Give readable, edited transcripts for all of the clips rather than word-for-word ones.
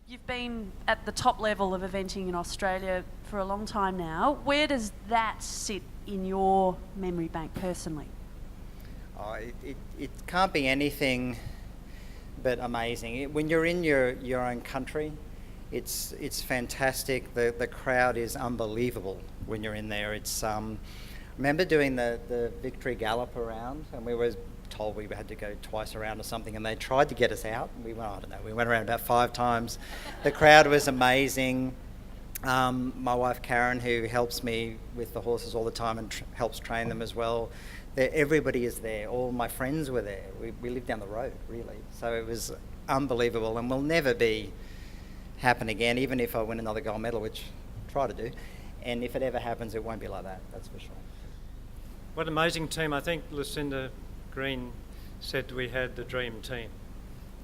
You've been at the top level of eventing in Australia for a long time now. Where does that sit in your memory bank personally? Oh, it can't be anything but amazing. When you're in your own country, it's fantastic. The crowd is unbelievable when you're in there. It's I remember doing the victory gallop around, and we were told we had to go twice around or something, and they tried to get us out. We went, I don't know, we went around about 5 times. The crowd was amazing. My wife Karen, who helps me with the horses all the time and helps train them as well, everybody is there. All my friends were there. We lived down the road, really. So it was unbelievable, and will never happen again, even if I win another gold medal, which I try to do. And if it ever happens, it won't be like that, that's for sure. What an amazing team. I think Lucinda Green said we had the dream team.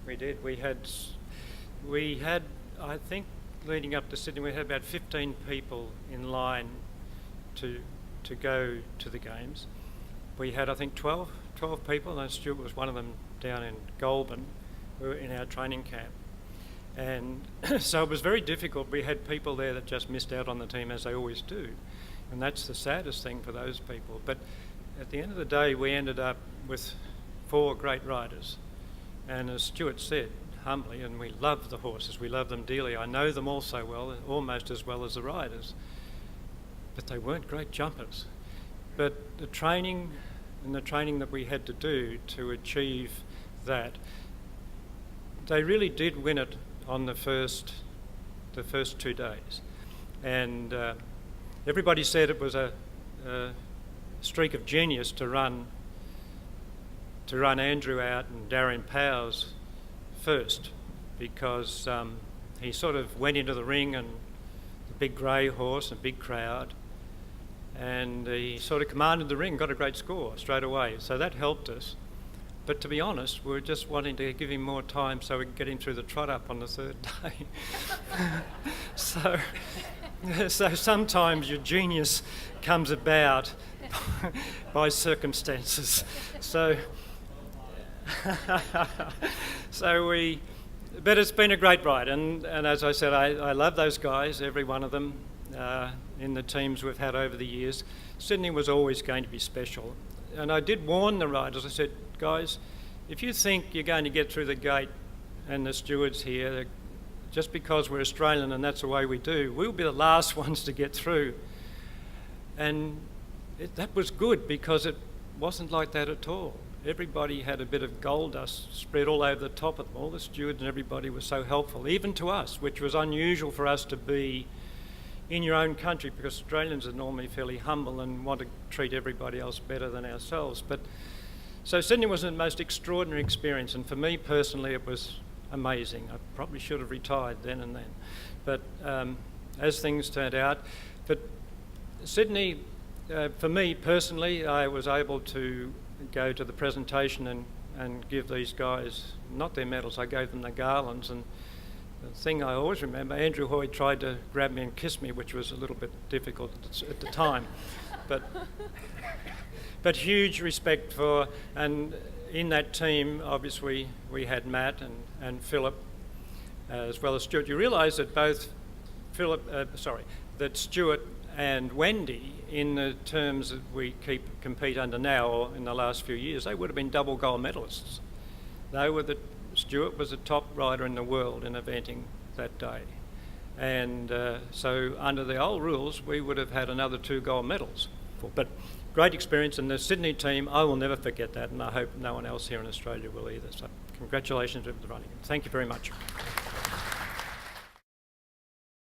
We did. We had, I think, leading up to Sydney, we had about 15 people in line to go to the games. We had, I think, 12 people, and Stuart was one of them down in Goulburn, who were in our training camp. And so it was very difficult. We had people there that just missed out on the team, as they always do. And that's the saddest thing for those people. But at the end of the day, we ended up with 4 great riders. And as Stuart said, humbly, and we love the horses, we love them dearly. I know them all so well, almost as well as the riders. But they weren't great jumpers. But the training that we had to do to achieve that, they really did win it on the first 2 days. And everybody said it was a streak of genius to run Andrew out and Darren Powers first, because he sort of went into the ring, and the big grey horse and big crowd, and he sort of commanded the ring, got a great score straight away. So that helped us. But to be honest, we were just wanting to give him more time so we could get him through the trot up on the 3rd day. So sometimes your genius comes about by circumstances. But it's been a great ride, and as I said, I love those guys, every one of them, in the teams we've had over the years. Sydney was always going to be special, and I did warn the riders. I said, guys, if you think you're going to get through the gate and the stewards here, just because we're Australian and that's the way we do, we'll be the last ones to get through. And that was good, because it wasn't like that at all. Everybody had a bit of gold dust spread all over the top of them. All the stewards and everybody was so helpful, even to us, which was unusual for us to be in your own country, because Australians are normally fairly humble and want to treat everybody else better than ourselves. So Sydney was the most extraordinary experience, and for me personally it was amazing. I probably should have retired then and then, but as things turned out. But Sydney, for me personally, I was able to go to the presentation and give these guys, not their medals, I gave them the garlands. And the thing I always remember, Andrew Hoy tried to grab me and kiss me, which was a little bit difficult at the time. But huge respect for, and in that team, obviously, we had Matt and Phillip, as well as Stuart. You realise that both that Stuart and Wendy, in the terms that we compete under now, or in the last few years, they would have been double gold medalists. Stuart was the top rider in the world in eventing that day. And so under the old rules, we would have had another 2 gold medals. But great experience, and the Sydney team, I will never forget that, and I hope no one else here in Australia will either. So congratulations with the running. Thank you very much.